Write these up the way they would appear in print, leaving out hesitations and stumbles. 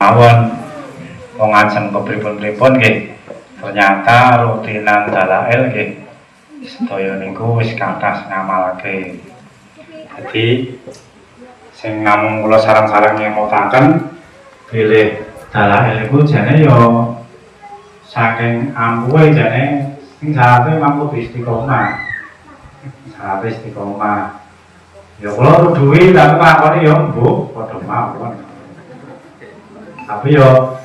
mawon wong ajeng kepripun-pripun nggih. Ternyata rutinan dalail nggih sedaya niku wis kathah ngamalake. Dadi sing namung kula sareng-sareng ngemutaken bilih dalail niku jane ya saking ampuhe jane sing syaratnya mampu istiqomah. Syarat istiqomah. Ya kula duwe tapi lakone ya mbok padha mawon. Tapi yo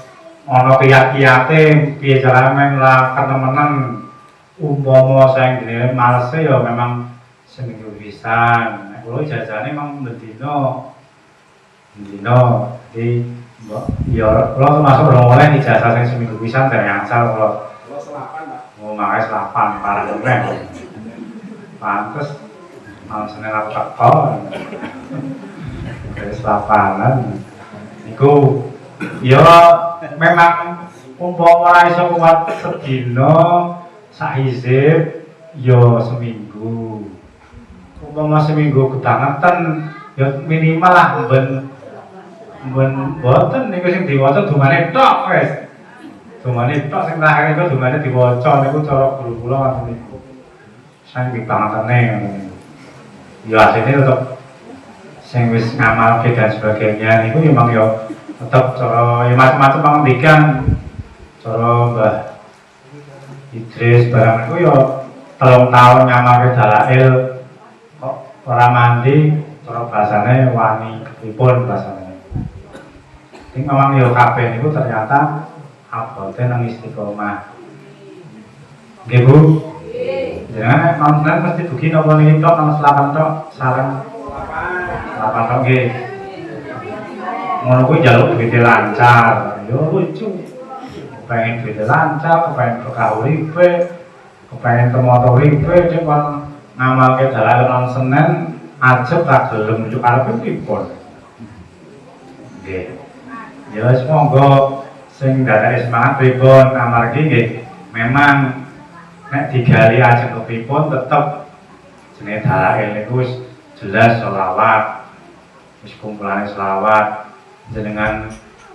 ana kiyat-kiyate piye carane menlah ketemenan umpama sing jenenge malese ya memang seminggu pisan. Nek kula jajane memang bendina di mbok ya kula termasuk ora oleh ijazah sing seminggu pisan dari asal kula. Kula selapan, Pak. Oh, makane selapan parah meneh. Pantes Senin aku teko. Dari selapanan niku ya memang umpama ora iso kuat sedina sak hizib ya seminggu. Umpama seminggu kebangetan ya minimal lah ben boten niku sing diwaca dungane tok wis. Dungane tok sing terakhir niku dungane diwaca niku cara guru kula ngoten niku. Sang dibangetane ngoten. Ya asline tetep sing wis ngamalke dan sebagainya niku memang ya tetep cara ya macam-macam pangandikan cara Mbah Idris barang niku ya 3 tahun ngamalke dalail kok ora mandi cara bahasane wani pripun bahasane. Sing memang ya kabeh niku ternyata abote nang istiqomah. Nggih Bu? Jangan nonton mesti dugi napa niki tok nang selapan tok sareng selapan tok nggih. Ngono kuwi njaluk duwite lancar. Yo lucu. Pengen duwite lancar, pengen berkah uripe, kepengen temoto uripe cek kon ngamalke dalan nang Senin ajeb ra gelem njuk arepe pripun. Nggih. Ya wis monggo sing dadake semangat pripun amargi nggih memang nek digali ajeng kepripun tetep jenenge dalail niku wis jelas selawat. Wis kumpulane selawat jenengan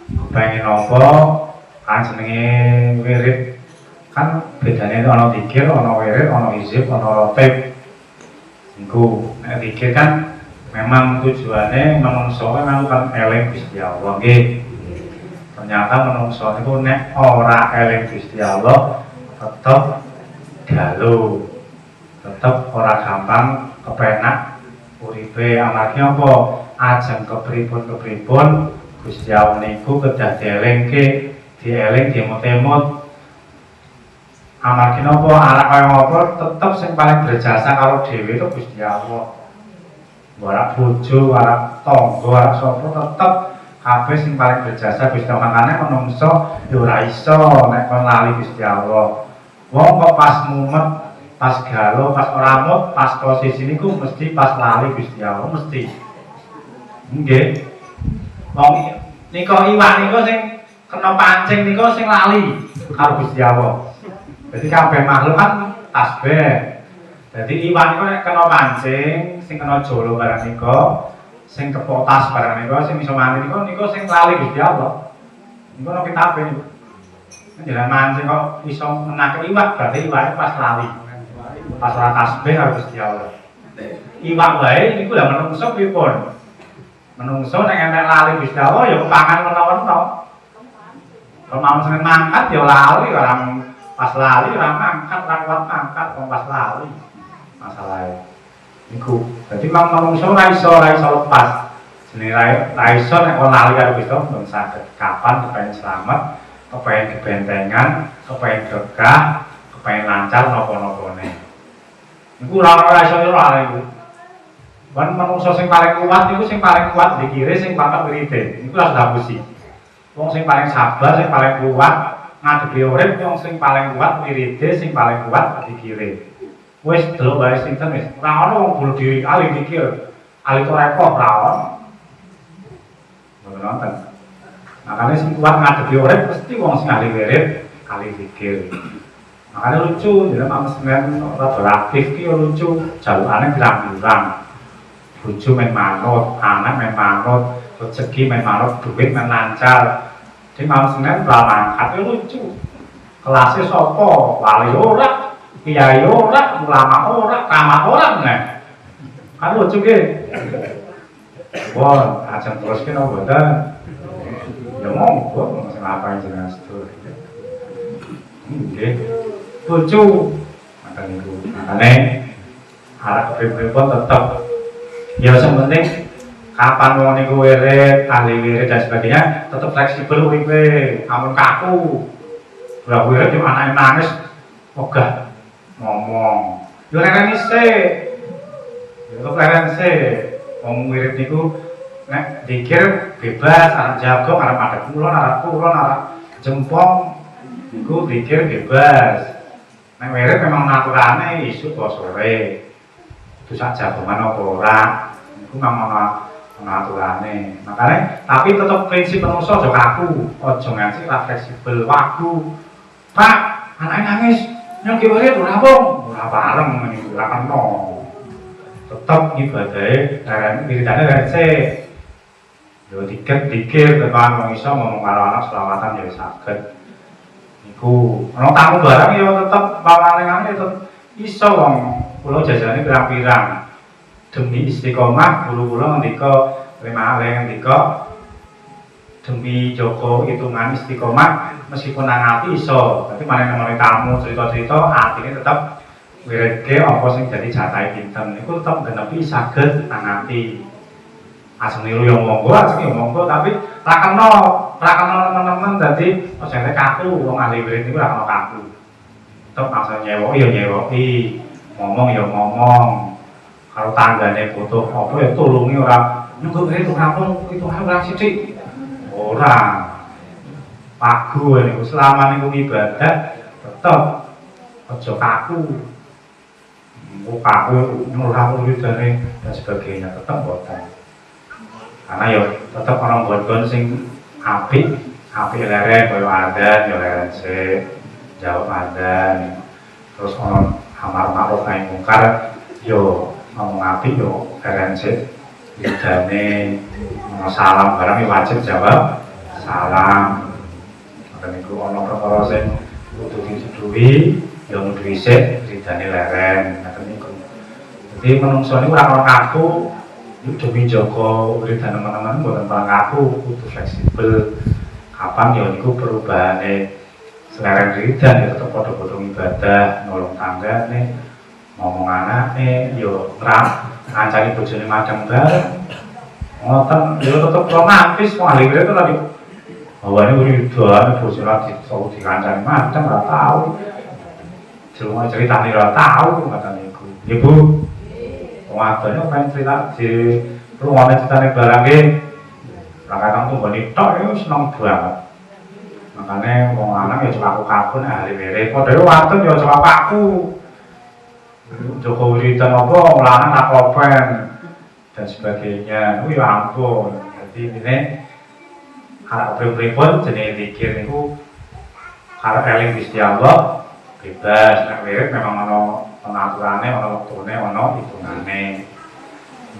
kepengin apa kan jenenge wirid kan bedane ana zikir, ana wirid, ana hizib, ana ratib. Niku nek zikir kan memang tujuane menungso kan eling Gusti Allah nggih. Ternyata menungso niku nek ora eling Gusti Allah tetep galuh, tetep ora gampang kepenak uripe amargi apa ajeng kepripun Gusti Allah niku kedah dielingke, dieling diemut-emut. Amargi napa arek kaya ngopo tetep sing paling berjasa karo dhewe itu Gusti Allah. Ora bojo, ora tangga, ora sapa tetep kabeh sing paling berjasa Gusti Allah. Makane menungso ya ora iso nek kon lali Gusti Allah. Wong kok pas mumet, pas galuh, pas ora mut, pas posisi niku mesti pas lali Gusti Allah mesti. Nggih. Wong nika iwak niku sing kena pancing niku sing lali karo Gusti Allah. Jadi kabeh makhluk kan tasbih. Jadi iwak niku nek kena pancing, sing kena jolo barang niku, sing kepotas barang niku, sing iso mati niku sing lali Gusti Allah. Niku ana kitabe niku. Jalan mancing kok iso menake iwak berarti iwake pas lali. Pas ora tasbih karo Gusti Allah. Iwak wae niku lha menungso pripun? Menungso nek entek lali Gusti Allah ya kepangan menawa-menawa. Kalau mau seneng mangkat ya lali orang pas lali ora mangkat, ora kuat mangkat wong pas lali. Masalahe niku. Dadi menungso ora iso lepas. Jenenge ra iso nek lali karo Gusti Allah mboten saged. Kapan kepen slamet, kepengen kebentengan, kepengen berkah, kepengen lancar napa-napane. Niku ora iso ora niku. Wan manungsa sing paling kuat niku sing paling kuat zikire sing papat wiride. Niku harus dapusi. Wong sing paling sabar, sing paling kuat ngadepi urip, wong sing paling kuat wiride, sing paling kuat zikire. Wis delok bae sinten wis. Ora ono wong bunuh diri ahli zikir. Ahli toreko ora ono. Ngoten. Makanya sing kuat ngadepi urip mesti wong sing ahli wirid, ahli zikir. Makanya lucu, jadi Pak Mesmen rada aktif ki lucu, jalukane pirang-pirang. Bojo main manut, anak main manut, rezeki main manut, duit main lancar. Di malam Senin mangkat lucu. Kelasnya sopo, wali ora, kiai ora, ulama ora, camat ora nih. Kan lucu ge. Wah, ajeng terus ki nopo mboten. Ya monggo sing ngapain jenengan sedulur. Nggih. Lucu. Makan niku. Makane arek kepripun tetep ya sing penting kapan wong niku wirid, ahli wirid dan sebagainya tetep fleksibel uripe. Amun kaku. Ora wirid yo anake nangis wegah ngomong. Yo rene sik. Yo rene sik. Wong wirid niku nek dikir bebas, arep jago, arep madhep kulon, arep jempong, niku dikir bebas. Nek wirid memang naturane isuk apa sore. Itu sak jagongan apa ora, niku memang naturane. Makane tapi tetep prinsip manusa aja kaku, aja nganti ra fleksibel wagu. Pak, anake nangis, nyong ki wirid ora wong, ora bareng niku ora kena. Tetep ibadahe darane wiridane resik. Yo dikir tekan wong iso ngomong karo anak selawatan ya saged. Niku ana tamu barang ya tetep pawanengane tetep iso wong kula jajane pirang-pirang. Demi istiqomah guru kula ngendika lemah ngendika demi Joko hitungan istiqomah meskipun nang ati iso, tapi maneh-maneh tamu cerita-cerita atine tetep wiridke apa sing dadi jatahe pinten niku tetep genepi saged nang ati. Aseng niru yo monggo, aseng yo monggo, tapi ra kena teman-teman dadi aja kaku wong ahli wirid niku ra kena kaku. Tetep maksa nyewoki yo nyewoki, ngomong yo ngomong. Karo tanggane butuh apa ya tulungi ora nyungguh wirid rampung itu ora sithik. Ora. Pagu niku selama niku ibadah tetep aja kaku. Kaku ora wiridane dan sebagainya tetep boten. Karena ya tetap orang buat sing apik leren kaya adan ya leren sik jawab adan terus orang amar ma'ruf nahi mungkar yo ngomong apik yo leren sik lidane ngomong salam barang ya wajib jawab salam. Maka niku ana perkara sing kudu dituduhi ya nuduhi sik lidane leren ngoten niku. Dadi menungso niku ora ono kaku demi Joko wiridan teman-teman buatan aku kudu fleksibel kapan ya niku perubahane selera wiridan ya tetep padha-padha ibadah nolong tanggane ngomong anake yo ngancani bojone madang bareng ngoten yo tetep romantis wong ahli wirid lagi bawane wiridan bojone lagi tau dikancani madang ora tau ceritane ora tau ngoten niku nggih Bu. Wadahnya pengen cerita di ruangan ceritanya barangnya rakatang tuh bani tok itu seneng banget makanya wong lanang ya coba aku ahli wirid padahal wadon ya coba aku Joko wiridan apa wong lanang takopen dan sebagainya itu ya ampun jadi ini harap pripun jenis zikir niku harap eling Gusti Allah bebas nek wirid memang ana pengaturane ana wektune ana hitungane.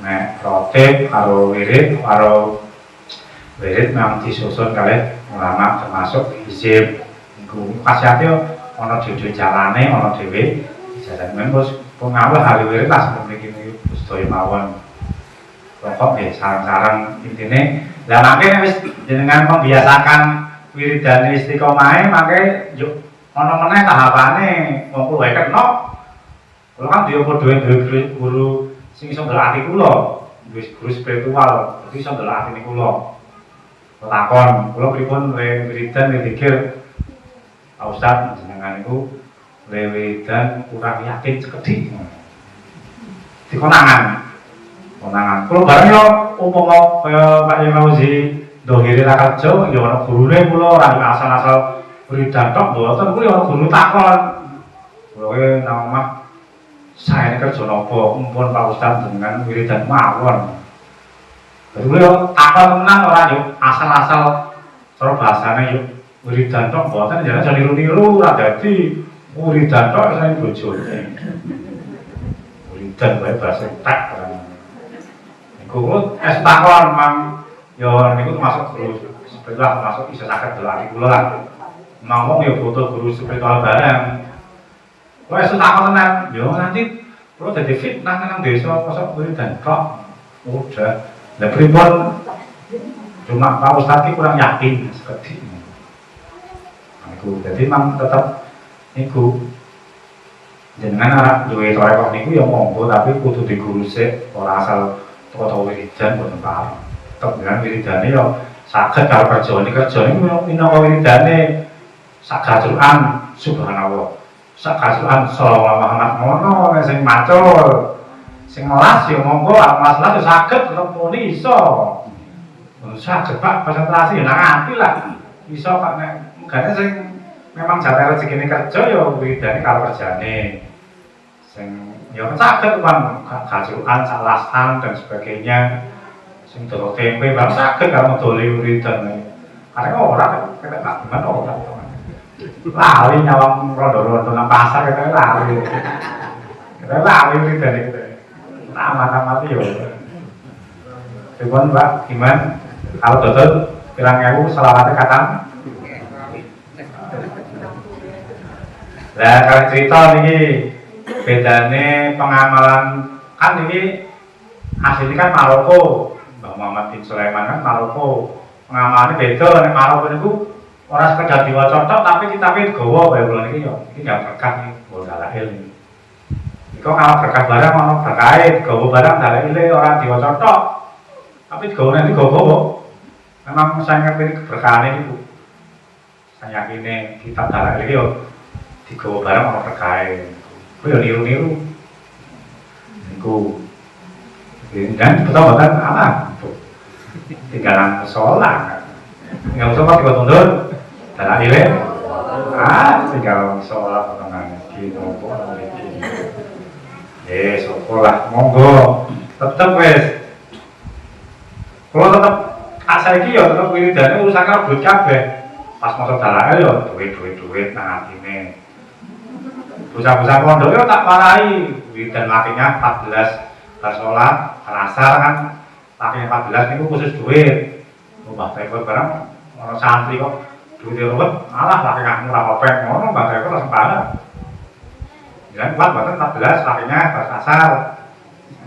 Nek rotib karo wirid memang disusun kalih ulama termasuk hizib. Niku khasiate ana dhewe jalane ana dhewe jalan men bos pengawal ahli wirid lah seperti iki sedaya mawon. Pokok nggih sareng-sareng intine lah mangke wis jenengan membiasakan wiridane istiqomahe mangke yo ana meneh tahapane wong kuwi kena. Kula kan duwe guru sing iso ndelok ati kula, duwe guru spiritual, dadi iso ndelok atine kula. Takon, kula pripun wiridan dipikir Pak Ustaz jenengan niku wiridan kurang yakin cekedhik. Dikonangan. Konangan. Kula bareng yo umpama kaya Pak Yauzi Dohiri ra kerja ya ana gurune kula ora asal-asal wiridan tok mboten kuwi ana guru takon. Kula ki nang omah saya ini kerja nopo, mumpun Pak Ustaz dengan wiridan mawon. Jadi beliau takon tenan orang yuk asal-asal cara bahasane yuk wiridan tok mboten jangan niru-niru ora dadi wiridan tok saya bojone. Wiridan bae bahasa tek kan. Niku es takon mang yo niku termasuk guru spiritual termasuk bisa sakit delok ati kula lah. Ngomong ya butuh guru spiritual bareng. Kowe esuk tak tenan, yo nanti kula dadi fitnah nang desa kosok wiridan kok. Udah. Lah pripun cuma Pak Ustadz kurang yakin seperti ini. Niku jadi memang tetap niku jenengan arep duwe toreko niku ya monggo tapi kudu diguru sik ora asal toko wiridan boten paham. Tetep dengan wiridane ya saged karo kerjane minangka wiridane sagajrukan subhanallah. Sagajrukan sallallahu Muhammad ngono sing macul. Sing melas ya monggo masalah ya saged lemuni iso. Saged Pak konsentrasi nang ati lah. Iso kok nek mugane sing memang jatah rezekine kerja ya wiridane karo kerjane. Sing ya saged kan gajukan salasan dan sebagainya. Sing dolo tempe bang saged karo dole wiridan. Karena ora kena tak gimana ora. Lali nyawang rondo-rondo nang pasar kene lali. Kene lali wiridane kene. Amat-amat yo. Dipun Pak, gimana? Kalau dodol pirang ewu selawate katam. Lah kalau cerita niki bedane pengamalan kan niki asline kan Maroko. Mbah Muhammad bin Sulaiman kan Maroko. Pengamalane beda nek Maroko niku ora sekedar diwaca tok tapi kitabe gawa kaya kula niki yo. Iki gak berkah nih, mbok dalil niki. Iku kalau berkah barang ono berkait, gawa barang dalile ora diwaca tok. Tapi gawane iki gawa. Memang saya ngerti keberkahan itu. Saya yakin kitab darah ini yo digawa barang ono berkah. Ku yo niru-niru. Niku. Dan betul-betul aman. Tinggalan sholat. Tinggal sholat kita tunduk. Darah ini. Tinggal sholat potongan gitu. Sekolah monggo. Tetep wes. Kalau tetep saiki ya tetep wiridane urusan karo duit kabeh. Pas masa dalake ya duit nang atine. Bocah-bocah pondok yo tak warai wiridan lakinya 14 bar salat, asar kan lakinya 14 niku khusus duit. Mbah Teko barang ono santri kok duit ruwet, alah laki kamu ora opek ngono Mbah Teko langsung parah. Jangan kuat banget 14 lakinya bar asar.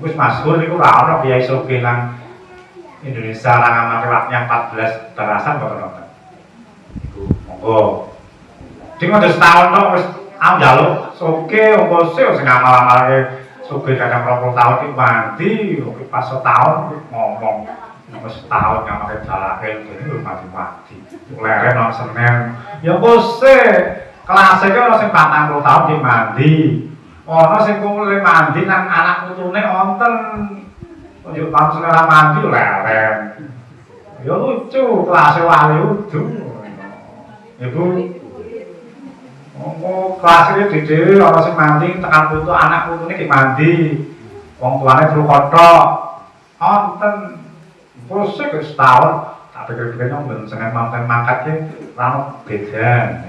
Wis masyhur niku ora ono kiai sugih nang Indonesia rangaman lewatnya 14 barasan boten-boten. Iku monggo. Ding ada setahun tok wis njaluk soge opo sih sing ngamal-amalke soge kadang 20 tahun iki mandi, pas setahun ngomong wis setahun ngamalke dalahil iki mati-mati. Leren nang Senen. Ya wis kelas iki ono sing 40 tahun iki mandi. Ono sing kumule mandi nang anak putune wonten. Yuk langsung ora mandi leren. Ya lucu kelasé wali udu. Ibu. Kelas iki dhewe ana sing mandi tekan putu anak putune ki mandi. Wong tuane telu kothok. Wonten pusik wis setahun. Tak pikir-pikir nyong seneng manten mangkat ki ora beda.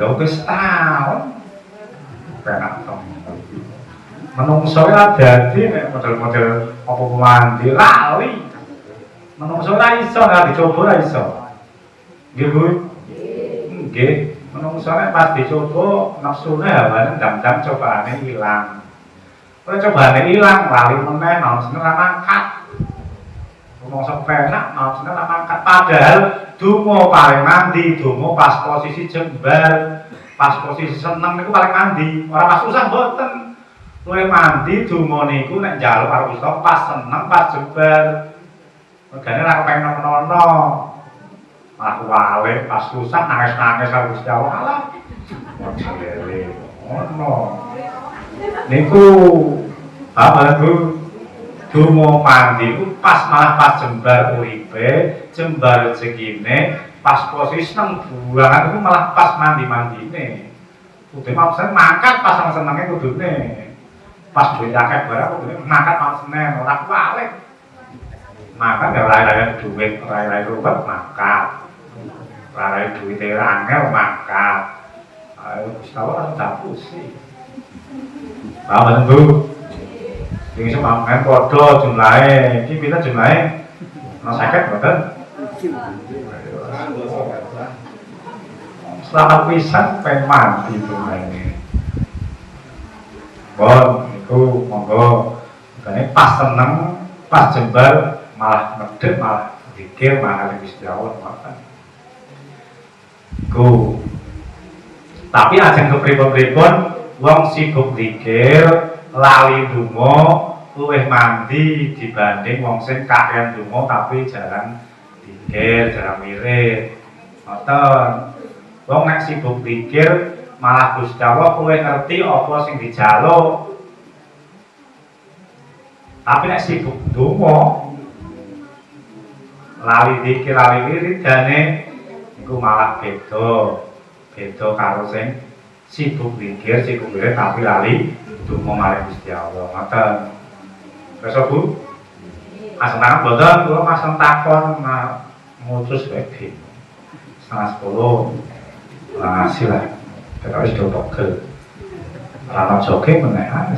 Lha wis setahun. Penak to. Menungso ora dadi nek model-model apa mandi lali. Menungso ora iso nek dicoba ora iso. Nggih Bu. Nggih, menungso nek pas dicoba nafsune hawane jam-jam cobaane ilang. Ora cobaane ilang lali meneh nafsune ora mangkat. Menungso penak nafsune ora mangkat padahal donga paling mandi, donga pas posisi jembar, pas posisi seneng niku paling mandi, ora pas susah mboten. Luwe mandi donga niku nek njaluk karo Gusti pas seneng pas jebar. Regane ora kepengin nono. Aku wale pas susah nangis-nangis karo Gusti Allah. Alah. Modele. Ono. Niku apa Bu? Donga mandi ku pas malah pas jembar uripe, jembar rezekine, pas posisi seneng buangan iku malah pas mandi-mandine. Kudu maksud mangkat pas senenge kudune. Pas duit akeh barang kudune mangkat mau Senin ora kualik. Makan ya ora duit, ora ruwet mangkat. Ora duit angel mangkat. Ayo Gusti Allah tak pusing. Paham Bu? Sing iso mangan padha jumlahe. Iki pinten jumlahe? Ono 50 mboten? Selamat pisan pengen mati ini. Bon, itu monggo. Makanya pas seneng, pas jembar malah ngedek, malah dikir, malah Gusti Allah makan. Iku. Tapi ajeng kepripun-pripun wong sibuk dikir, lali donga, luwih mandi dibanding wong sing kakean donga tapi jarang dikir, jarang wirid. Ngoten. Wong nek sibuk dikir malah Gusti Allah luwih ngerti apa sing dijaluk. Tapi nek sibuk donga lali dikir, lali wirid jane iku malah beda karo sing sibuk dikir, sibuk wirid tapi lali donga marang Gusti Allah. Ngoten. Terus Bu? Asal tangan boten, kula masang takon ngutus wae bingung. 9:30 ngasih lah. Kita wis do pegel. Rano joge menehan.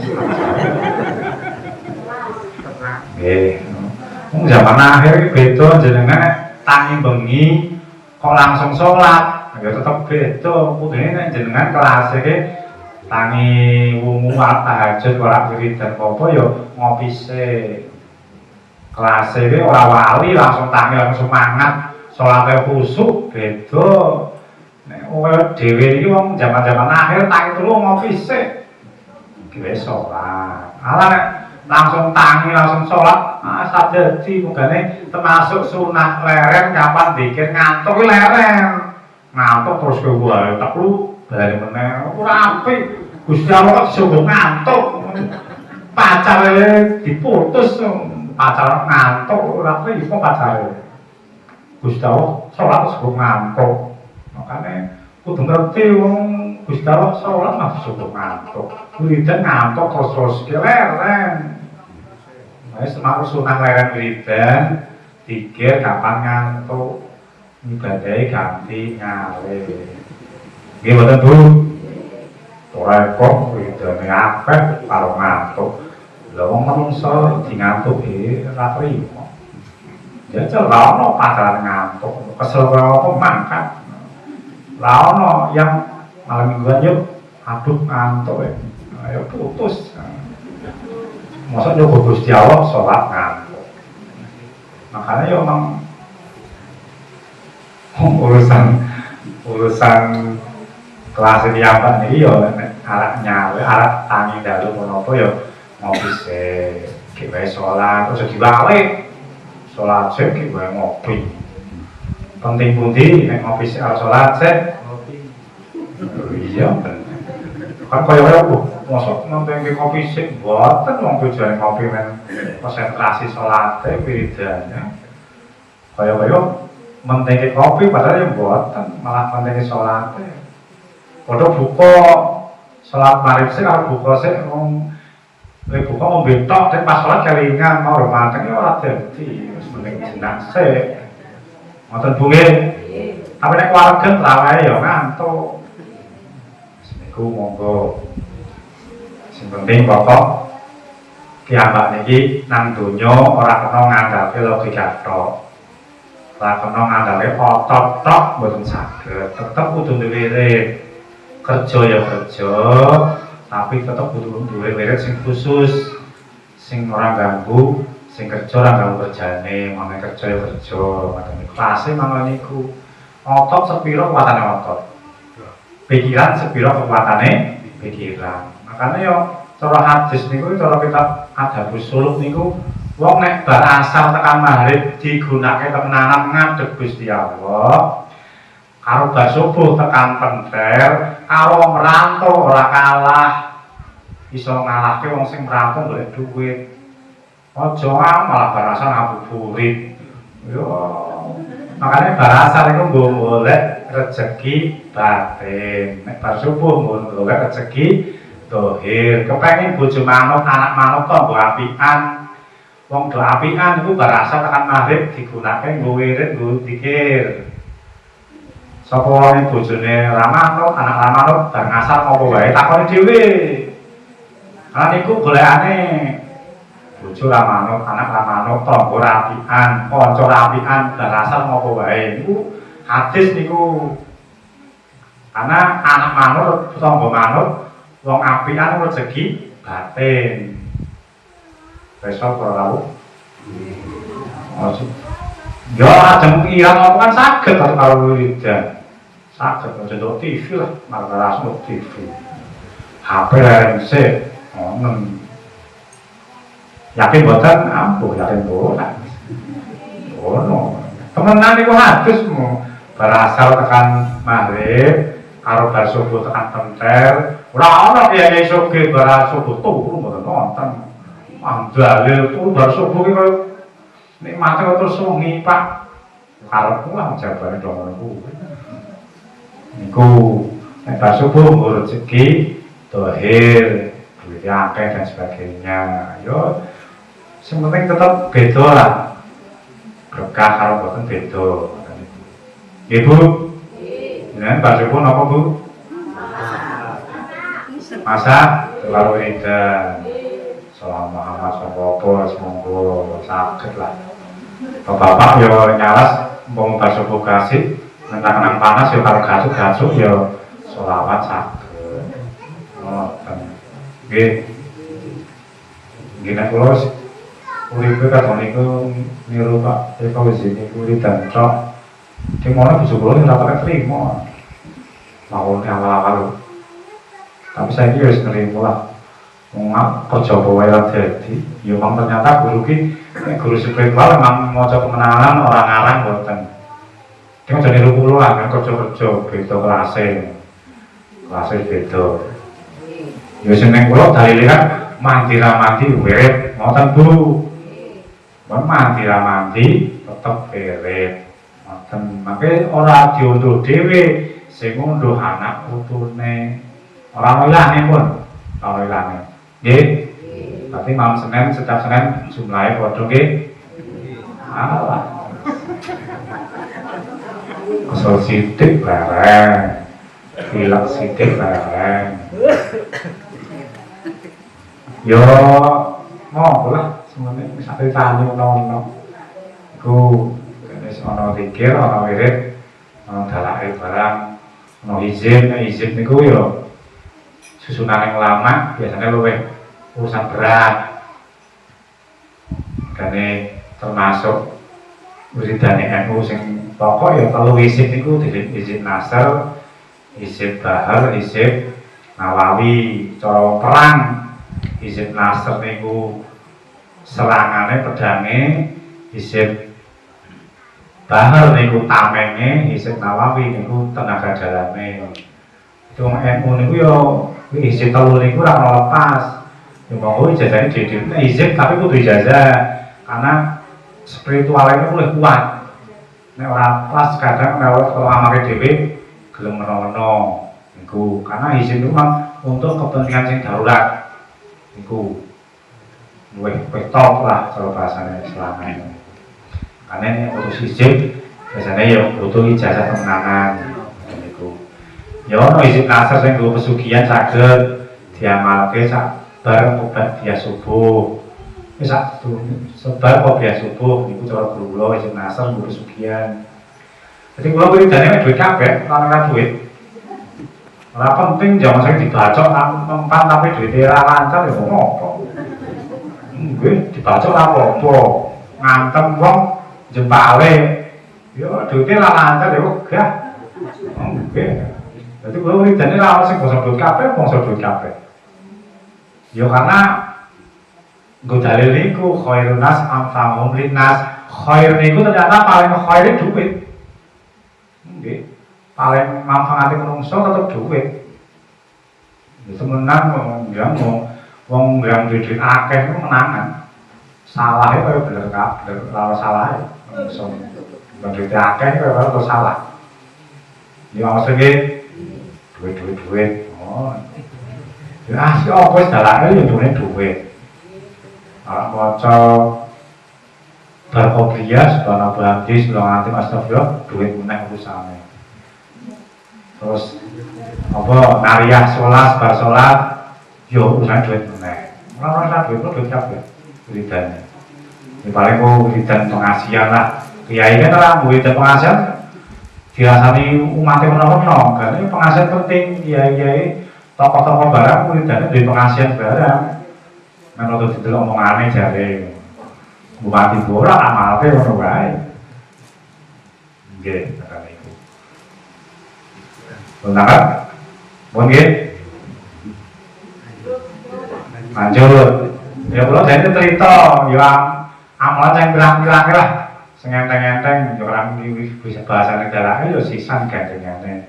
Nggih. Wong zaman akhir beda jenengan tangi bengi kok langsung sholat. Ya tetep beda. Kudune nek jenengan kelas iki tangi wungu tahajud ora wiridan apa ya ngopi sik. Kelas iki ora wali langsung tangi langsung semangat salate khusuk beda. Nek kowe dhewe iki wong zaman-zaman akhir tangi telu ngopi sik. Iki wis sholat. Ala nek langsung tangi langsung sholat sadadi mugane termasuk sunah leren kapan dikir ngantuk leren. Ngantuk terus kowe wae tak lu bali meneh ora apik. Gusti Allah kok disebut ngantuk. Pacare diputus pacar ngantuk ora apik kok pacare. Gusti Allah salat disebut ngantuk. Makane kudu ngerti wong Gusti Allah salat mah disebut ngantuk. Wiridan ngantuk terus leren. Wis semak sunah leren wiridan dikir kapan ngantuk. Ibadahe ganti ngale. Nggih mboten Bu. Ora kok widane akeh karo ngantuk. Lah wong menungso di ngantuki ora trimo. Ya ora ono pacaran ngantuk, kesel apa mangkat. Lah ono yang malam mingguan yuk aduh ngantuk ya putus. Masa nyoba Gusti Allah sholat ngantuk. Makanya ya memang urusan kelas ini apa nih ya arah nyawa arah tangi dalu menapa ya ngopi sik kiwe sholat terus diwale sholat sik kiwe ngopi penting pundi nek ngopi sik arep sholat sik ngopi iya kan kaya mosok nonton ngopi sik mboten wong tujuane ngopi men konsentrasi sholate wiridane kaya mentingke kopi padahal yang buatan malah mentingke sholate. Padha buka sholat maghrib sih kalau buka sih buka mau betok dan pas sholat kelingan mau mateng ya ora dadi wis mending jenak sih. Ngoten Bu nggih. Tapi nek keluarga trawae ya ngantuk. Niku monggo. Sing penting pokok kiambak niki nang donya ora kena ngandhape logika tok. Ora kena ngandhape otot tok mboten saged. Tetep kudu duwe wirid. Kerja ya kerja, tapi tetep kudu duwe wirid sing khusus. Sing ora ganggu, sing kerja ora ganggu kerjane, mangke kerja ya kerja. Ngoten niku. Klase mangke niku. Otot sepiro kuwatane otot. Pikiran sepiro kekuatane pikiran. Makanya yo cara hadis niku cara kita adabus suluk niku wong nek bar asar tekan maghrib digunakake temenanan ngadeg Gusti Allah. Karo bar subuh tekan penter, karo merantau ora kalah. Iso ngalahke wong sing merantau golek duit. Aja malah bar asar ngabuburit. Yo makanya bar asar iku golek rezeki batin. Nek bar subuh golek rezeki dohir. Kepengin bojo manut, anak manut kok mbok apian. Wong do apian iku barasa tekan maghrib digunakake nggo wirid, nggo zikir. Sapa wae bojone ra manut, anak ra manut, bar ngasar apa wae takoni dhewe. Lah niku golekane bojo ra manut, anak ra manut, tangga ra apian, kanca ra apian, barasa apa wae. Niku hadis niku karena anak manut, tangga manut, wong apian rezeki batin. Besok kalau tahu, ya ajeng irang apa kan saged kalau wiridan, saged aja TV lah, malah langsung TV, HP RMC, yakin boten ampuh, yakin boten, temenan itu hadis mu, berasal tekan maghrib, karo bar subuh tekan tenter, ora ya esuk ke bar subuh turu mboten nonton. Dalil tuh bar subuh ki koyo nikmate terus wengi Pak. Karepku lah jabane dong niku. Niku nek bar subuh rezeki, dohir, duit akeh dan sebagainya. Yo sing penting tetap beda lah. Berkah karo boten beda. Ibu, jenengan bar subuh napa Bu? Masa karo wiridan. Salam Muhammad Sopopo, semoga sakit lah. Bapak yo nyalas, mau subuh kasih, menang panas yo karo gasuk yo sholawat sakit. Oh, gini kalau uripe kata niku niru Pak, kalau di sini uri dan cok, di mana bisa boleh nggak pakai terima, mau awal-awal, tapi saya ini harus nerima lah. Kerja bawa yang jadi, ya memang ternyata guru spiritual memang mau coba pengenalan orang ngarang buatan. Dia jadi ruku lah kan kerja beda kelasnya beda. Ya seneng kulo dari lihat mandi ramadi wirid, ngoten Bu. Mandi ramadi tetep wirid. Ngoten mangke ora diunduh dhewe, sing ngunduh anak putune. Ora ilane pun, ora ilane. Nggih. Tapi malam Senin, setiap Senin jumlahnya padha nggih. Alah. Kesel sithik bareng. Pilek sithik bareng. Yo ngopo lah semuanya wis ate tani ono. Iku wis ana zikir, ana wirid, ana dalake barang, ana izin niku yo susunan yang lama biasanya luwih urusan berat karena termasuk wiridane NU sing pokok ya kalau izin niku izin nasr, izin bahar, izin nawawi, cara perang izin nasr niku serangane pedange, izin bahar niku tamenge, izin nawawi niku tenaga dalane. Itu NU niku yo izin telu niku ora lepas. Ya monggo ijazahnya dhewe izin tapi kudu ijazah karena spiritualnya luwih kuat. Nek ora pas kadang lewat kalau amake dhewe gelem meno-meno niku karena izin itu memang untuk kepentingan sing darurat niku luwih top lah cara bahasane selama ini. Karena ini butuh izin biasanya ya butuh ijazah temenanan niku. Ya ono izin nasr sing nggo pesugihan saged diamalke sak bareng obat dia subuh. Wis sak sebar obat subuh niku cara kula izin nasr nggo pesugihan. Jadi kula wiridane duit kabeh, ora duit. Ora penting jangan saya dibacok mempan tapi duitnya ora lancar ya ngopo. Nggih, dibacok ora apa-apa. Ngantem wong jempale. Ya duitnya ora lancar ya wegah. Nggih. Jadi kula wiridane ora ono sing bangsa duit kabeh. Ya karena nggo dalil niku khairun nas anfa'uhum linnas. Khair niku ternyata paling khair duit. Nggih. Paling manfaatnya menungso tetap duit. Itu menang wong yang duit akeh itu menangan. Salahnya kaya bener kalau salah menungso. Duit akeh kaya kalau salah. Ya maksudnya duit. Oh. Ya si apa wis dalane ya duit. Ora maca bar kopiah subhanallah bahdi sebelum anti astagfirullah duit meneh usahane. Terus apa nariyah bar sholat yo urusan duit meneh. Ora duit kabeh wiridane. Ya paling kok wiridan pengasihan lah. Kiai kan ora wiridan pengasihan dirasani umatnya menolong, karena ini pengasihan penting, kiai-kiai tokoh-tokoh barang muridane duwe pengasihan barang. Menurut itu omongannya jare bupati ora amalke ngono wae. Nggih, kata iku. Benar? Mohon nggih. Lanjut. Ya kula jane cerita ya amalan yang pirang-pirang lah. Sing enteng-enteng yo ora bisa bahasa negara yo sisan gandengane.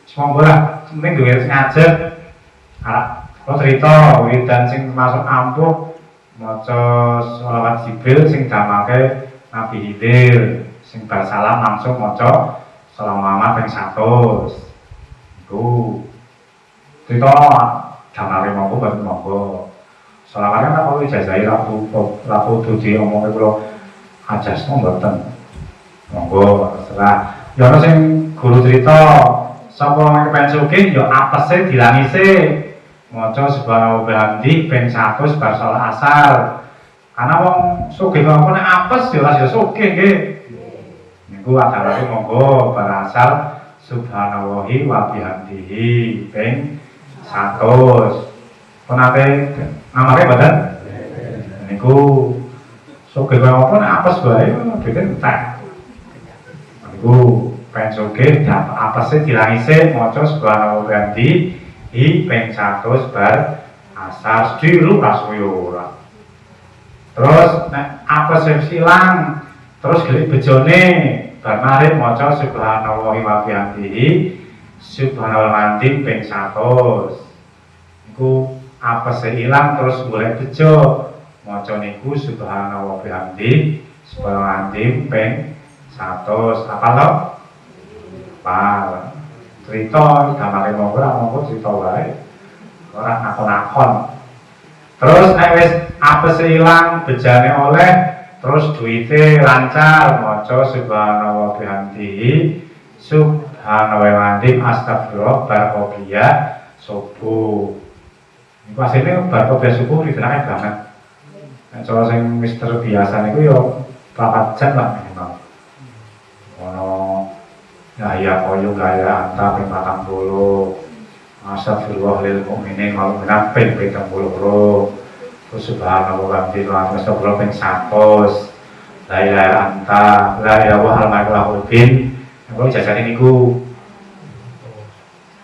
Semonggo lah, penting duwe ngajar. Kalau cerita wiridan sing masuk ampuh maca sholawat Jibril sing damake Nabi Khidir sing bar salam langsung maca salam Muhammad ping 100. Iku cerita damake monggo ben monggo. Sholawatnya kan kalau ijazahi laku duji omongke kula ajasno mboten. Monggo terserah. Ya ana sing guru cerita sapa kepen sugih ya apese dilangise maca subhanahu wa bihamdi ping 100 bar salat asar. Karena wong sugih kok nek apes ya ora sugih nggih. Niku adalane monggo bar asar subhanahu wa bihamdihi ping 100. Penate ngamake badan niku sugih kok nek apes wae bikin entek. Niku pen sugih apese dilangise maca subhanahu wa bihamdi ping 100 bar asar dilu rasuyo ora. Terus nek apa sing silang terus gelik bejone bar marip maca subhanallahi wa bihamdihi subhanal azim ping 100. Niku apa sing ilang terus golek bejo maca niku subhanallahi wa bihamdihi subhanal azim ping 100. Apa lho? Apa? Cerita gamare monggo cerita wae. Ora nakon-nakon. Terus nek wis apese ilang, bejane oleh, terus duwite lancar maca subhanallah bihamdihi subhanallah azim astagfirullah bar qobliyah subuh. Niku asline bar qobliyah subuh dikenake banget. Nek cara sing wis terbiasa niku yo 4 jam lah minimal. Ya koyo gaya anta ping 40. Astagfirullah lil mukminin wal mukminat ping 70. Terus subhanallah wa bihamdihi astagfirullah ping 100. La ilaha anta la ilaha illallah bin. Niku jajane niku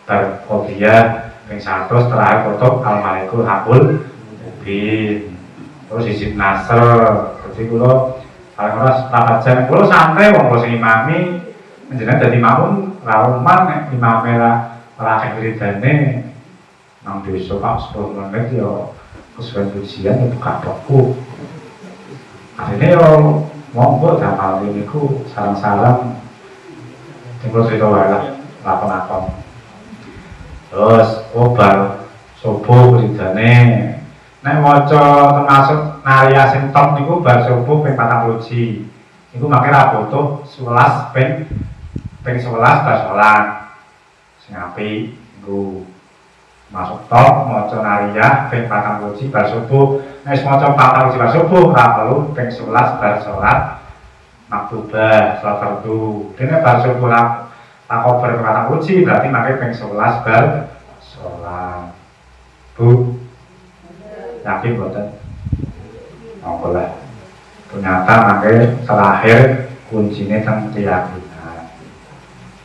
bar qobliyah ping 100 terakhir tutup al-malikul hakul bin. Terus izin nasr. Dadi kula paling ora 4 jam kula santai wong sing imami jenengan dadi makmum rauman nek imame ora wiridane nang desa Pak 10 menit ya kesuwen ujian ya kapokku. Akhirnya yo monggo damel niku sareng-sareng tinggal cerita wae lah lakon-lakon. Terus obar subuh wiridane nek maca termasuk narya sing top niku bar subuh ping 40. Niku mangke ra butuh 11 ping 11 bar salat sing apik nggo masuk top maca nariyah ping 40 bar subuh. Nek wis maca 40 bar subuh ora perlu ping 11 bar salat maktubah salat fardu. Dene bar subuh lah takober 40 berarti mangke ping 11 bar salat. Bu yakin boten? Monggo lah. Ternyata mangke terakhir kuncinya teng keyakinan.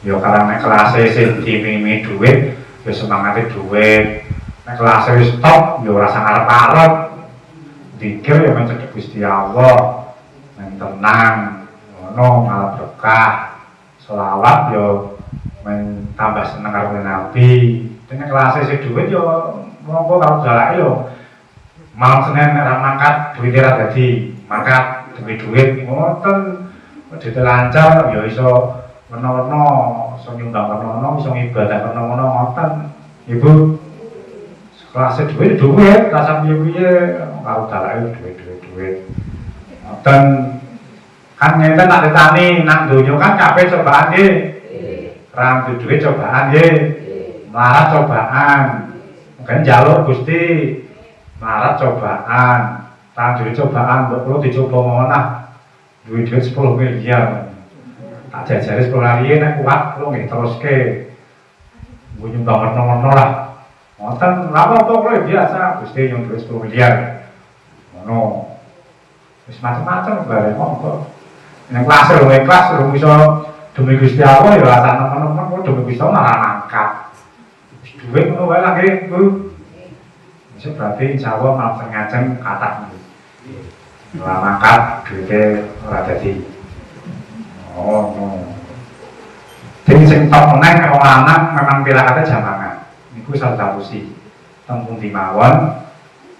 Yo karena nek kelase sing dimimi dhuwit, yo semangate dhuwit. Nek kelase wis stop, yo rasa ngarep-arep. Dikir yo mencedhek Gusti Allah. Men tenang, ngono malah berkah. Selawat yo men tambah seneng karo Nabi. Nek kelase sing dhuwit yo monggo karo dalake yo malam Senin nek mangkat duwite ra dadi, mangkat duwit ngoten. Dite lancar yo iso menawa iso nyumbang menawa iso ibadah menawa ngoten. Ibu kelas duit rasa piye-piye karo dalake duit. Ngoten kan ngenten tak ditani nang donya kan kabeh cobaan nggih. Ra duit cobaan nggih. Melarat cobaan. Mungkin njaluk Gusti melarat cobaan. Ra duit cobaan mbok kula dicoba ngono. Duit 10 miliar. tak jajari sekolah liye nek kuat kula nggih teruske nggo nyumbang ngono-ngono lah. Wonten lha apa kula biasa Gusti nyuwun dhuwit 10 miliar. Ngono. Wis macam-macam bare monggo. Nek kelas urung iso demi Gusti Allah ya rasa nemen-nemen kok demi Gusti Allah malah angkat. Wis dhuwit ngono wae lah nggih, Bu. Wis berarti insyaallah malam ngajeng kathah niku. Ora mangkat duwite ora dadi. Oh, no. Jadi sing top meneh wong lanang memang pirakate jamangan. Niku sardapusi. Teng pundi mawon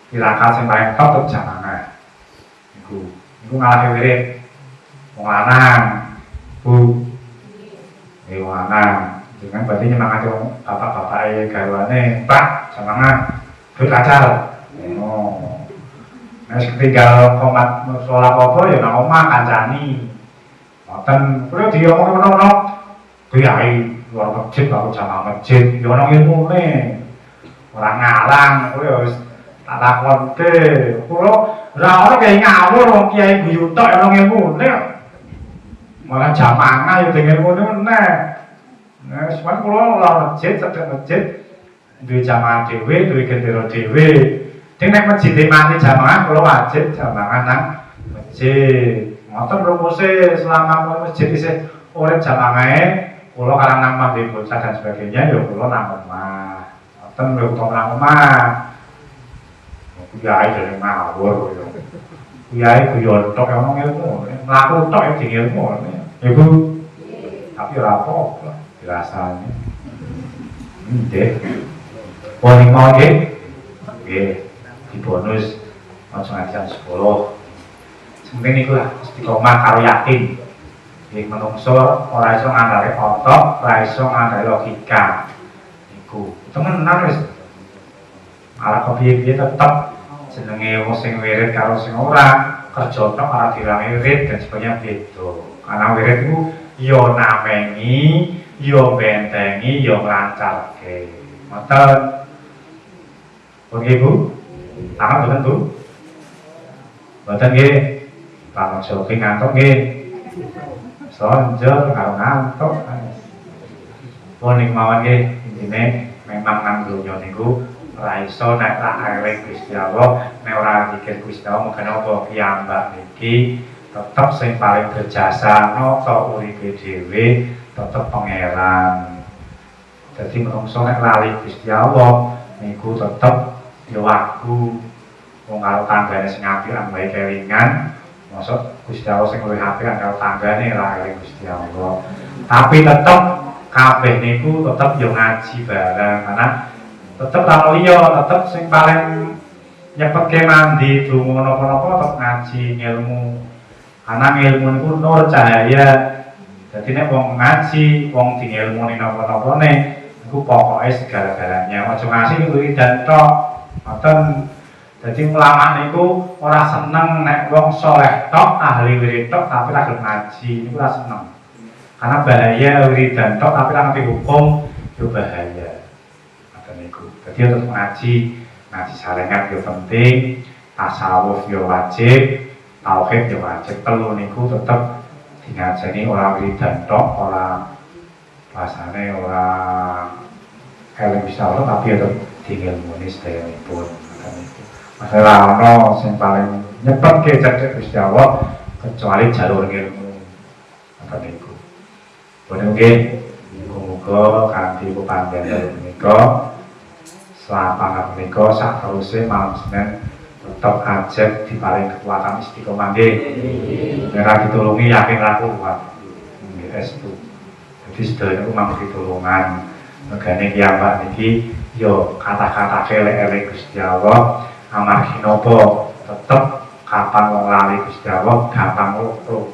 pirakat sing paling top jamangan. Niku ngalahi wirid. Wong lanang, Bu. Wong lanang. Dengan berarti nyemangati wong bapak-bapak garwane, Pak, jamangan. Duit kacal. Oh. Nek ketinggal komat sholat apa ya nang omah kancani. Ngoten kuwi diomong-omongno kiai luar masjid karo jamaah masjid ya ono ilmune. Ora ngalang kuwi wis tak takonke. Kulo ora ono kiai ngawur wong kiai guyu tok ono ilmune. Malah jamaah ya dengan ilmune meneh. Nah, sepan kulo ora masjid cedhek masjid duwe jamaah dhewe, duwe gendera dhewe. Dene nek masjid mati jamaah kulo wajib jamaah nang masjid. Ngoten rumuse selama masjid isih urip jamaah kulo karang nang mandi bocah dan sebagainya ya kulo nang omah. Ngoten lho kok nang omah. Kiai dene ngawur yo. Kiai guyon tok ono ilmu, mlaku tok ya ding ilmu. Iku tapi ora apa-apa dirasani. Nggih. Poling mau nggih. Nggih. Di bonus aja ngajian 10. Sementing niku lah istiqomah karo yakin. Nggih menungso ora iso ngandhare otot, ora iso ngandhare logika. Niku temenan wis. Ala kepiye-piye tetep jenenge wong sing wirid karo sing ora kerja tok ora dirangi wirid dan sebagainya beda. Karena wirid iku ya namengi, ya bentengi, ya nglancarke. Ngoten. Oke Bu. Tangan boten Bu. Boten nggih. Lamun jogging ngantuk nggih. Sonjol karo ngantuk. Poning mawon nggih, intine memang nang donya niku ora iso nek tak eling Gusti Allah, nek ora dikir Gusti Allah mengkene apa piyambak niki tetep sing paling berjasa nata uripe dhewe tetep pangeran. Dadi menungso nek lali Gusti Allah niku tetep ya aku wong karo tanggane sing apik ambahe kelingan. Maksud Gusti Allah sing luwih apik karo tanggane ora eling Gusti Allah. Tapi tetep kabeh niku tetep yo ngaji bareng, karena tetep ra liya, tetep sing paling nyepetke mandi donga napa-napa tetep ngaji ilmu. Karena ilmu niku nur cahaya. Dadi nek wong ngaji, wong ding ilmune napa-napane niku pokoke segala-galanya. Aja ngasih wiridan tok. Ngoten. Dadi ulama niku ora seneng nek wong saleh tok, ahli wirid tok tapi ra gelem ngaji, niku ora seneng. Karena bahaya wiridan tok tapi ra ngerti hukum yo bahaya. Ngoten niku. Dadi tetep ngaji sarengan yo penting, tasawuf yo wajib, tauhid yo wajib. Telu niku tetep ngajeni ora wiridan tok, ora rasane ora eling bisa Allah tapi tetep diilmuni sedayanipun. Masalah ono sing paling nyepetke cedhek Gusti Allah kecuali jalur ilmu. Ngoten niku. Boten nggih, muga-muga kanthi pepanggihan menika slapangan menika sak teruse malam Senin tetep ajeg diparing kekuatan istiqomah nggih. Nek ditulungi yakin ra kuat. Nggih estu. Dadi sedaya niku mangke pitulungan. Megane kiyambak niki yo kata-kata elek-elek Gusti Allah. Amargi nopo tetep kapan wong lali Gusti Allah gampang lupa.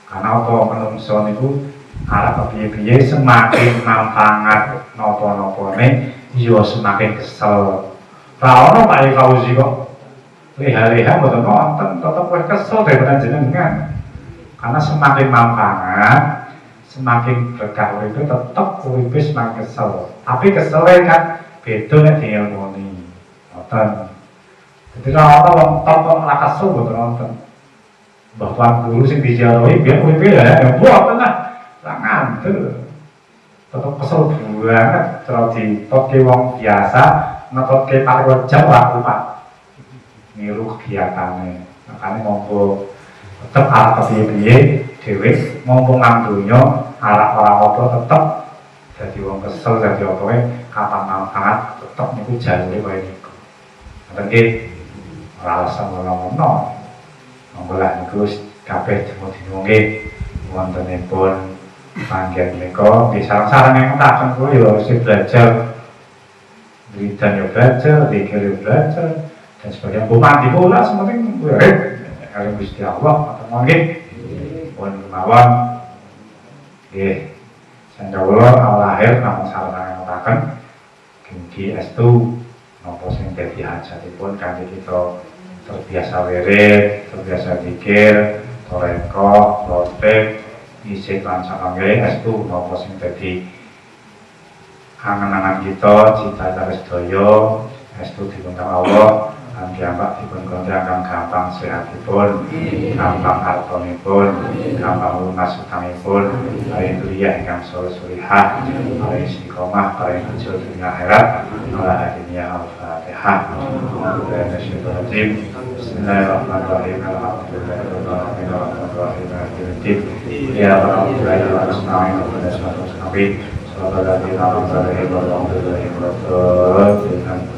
Karena apa menungso niku arep kepiye-piye semakin mampangat napa-napane ya semakin kesel. Ra ono Pak Fauzi kok leha-leha mboten wonten, tetep wis kesel daripada jenengan. Karena semakin mampangat, semakin berkah uripe tetep uripe semakin kesel. Tapi kesele kan beda nek diilmuni. Ngoten. Jadi kalau wong top kok ora kesel mboten wonten. Mbah Tuan Guru sing dijarohi biyen uripe ya mboten lah. ngandel. Tetep kesel banget kalau ditotke wong biasa, netotke paling Jawa kupat. Niru kegiatannya. Makanya monggo tetep arep kepiye-piye dhewe mumpung nang donya arep ora apa tetep dadi wong kesel dadi apa wae kapan manfaat tetep niku jalure wae niku. Ngoten nggih. Ora usah ngono-ngono. Monggo lah niku kabeh demo-demo nggih wontenipun panggen menika nggih sareng-sareng ngentaken kula ya sing belajar wiridan ya belajar, zikir ya belajar dan sebagainya. Bu mati pula sementing kali Gusti Allah atau nggih pun mawon nggih sandawula lahir namung sareng ngentaken genggi estu napa sing dadi hajatipun kanthi kita terbiasa wirid, terbiasa zikir, toreko, rotek, isih lan sakangge estu napa sing dadi angan-angan kita, cita-cita sedaya estu dipundang Allah. Piyambak dipun kondrakan gampang sehatipun, gampang hartonipun, gampang lunas utangipun, paring duriyah ingkang soleh-solehah, paring istiqomah, paring hijau dunia akhirat, ala hadiniya al-fatihah. Bismillahirrahmanirrahim. Alhamdulillahirrahmanirrahim. Alhamdulillahirrahmanirrahim. Ya Alhamdulillah wa asma'ina wa asma'ina. Sallallahu alaihi wa sallam.